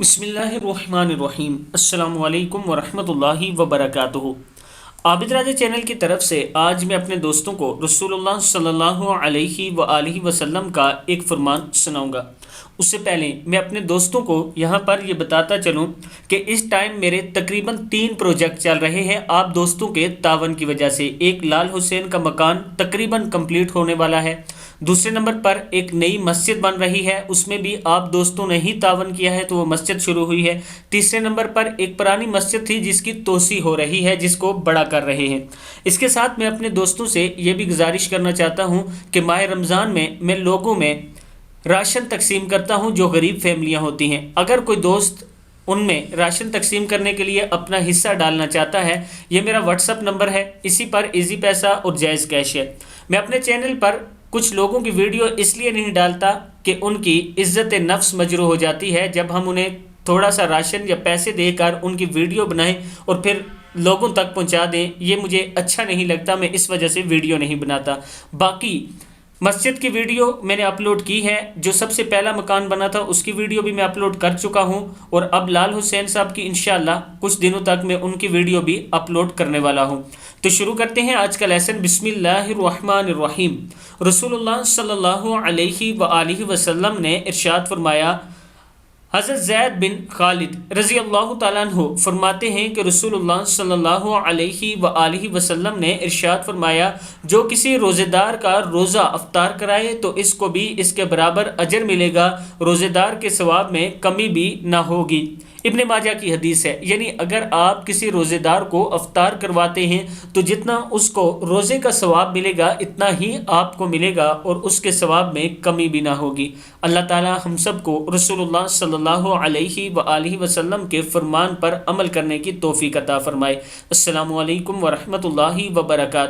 بسم اللہ الرحمن الرحیم۔ السلام علیکم ورحمۃ اللہ وبرکاتہ۔ عابد راجہ چینل کی طرف سے آج میں اپنے دوستوں کو رسول اللہ صلی اللہ علیہ وآلہ وسلم کا ایک فرمان سناؤں گا۔ اس سے پہلے میں اپنے دوستوں کو یہاں پر یہ بتاتا چلوں کہ اس ٹائم میرے تقریباً 3 پروجیکٹ چل رہے ہیں آپ دوستوں کے تعاون کی وجہ سے۔ ایک لال حسین کا مکان تقریباً کمپلیٹ ہونے والا ہے، دوسرے نمبر پر ایک نئی مسجد بن رہی ہے، اس میں بھی آپ دوستوں نے ہی تعاون کیا ہے تو وہ مسجد شروع ہوئی ہے، تیسرے نمبر پر ایک پرانی مسجد تھی جس کی توسیع ہو رہی ہے، جس کو بڑا کر رہے ہیں۔ اس کے ساتھ میں اپنے دوستوں سے یہ بھی گزارش کرنا چاہتا ہوں کہ ماہ رمضان میں لوگوں میں راشن تقسیم کرتا ہوں جو غریب فیملیاں ہوتی ہیں۔ اگر کوئی دوست ان میں راشن تقسیم کرنے کے لیے اپنا حصہ ڈالنا چاہتا ہے، یہ میرا واٹس اپ نمبر ہے، اسی پر ایزی پیسہ اور جائز کیش ہے۔ میں اپنے چینل پر کچھ لوگوں کی ویڈیو اس لیے نہیں ڈالتا کہ ان کی عزت نفس مجروح ہو جاتی ہے جب ہم انہیں تھوڑا سا راشن یا پیسے دے کر ان کی ویڈیو بنائیں اور پھر لوگوں تک پہنچا دیں، یہ مجھے اچھا نہیں لگتا، میں اس وجہ سے ویڈیو نہیں بناتا۔ باقی مسجد کی ویڈیو میں نے اپلوڈ کی ہے، جو سب سے پہلا مکان بنا تھا اس کی ویڈیو بھی میں اپلوڈ کر چکا ہوں، اور اب لال حسین صاحب کی انشاءاللہ کچھ دنوں تک میں ان کی ویڈیو بھی اپلوڈ کرنے والا ہوں۔ تو شروع کرتے ہیں آج کا لیسن۔ بسم اللہ الرحمن الرحیم۔ رسول اللہ صلی اللہ علیہ وآلہ وسلم نے ارشاد فرمایا، حضرت زید بن خالد رضی اللہ تعالیٰ عنہ فرماتے ہیں کہ رسول اللہ صلی اللہ علیہ وآلہ وسلم نے ارشاد فرمایا، جو کسی روزے دار کا روزہ افطار کرائے تو اس کو بھی اس کے برابر اجر ملے گا، روزے دار کے ثواب میں کمی بھی نہ ہوگی۔ ابن ماجہ کی حدیث ہے، یعنی اگر آپ کسی روزے دار کو افطار کرواتے ہیں تو جتنا اس کو روزے کا ثواب ملے گا اتنا ہی آپ کو ملے گا اور اس کے ثواب میں کمی بھی نہ ہوگی۔ اللہ تعالی ہم سب کو رسول اللہ صلی اللہ علیہ وآلہ وسلم کے فرمان پر عمل کرنے کی توفیق عطا فرمائے۔ السلام علیکم ورحمۃ اللہ وبرکاتہ۔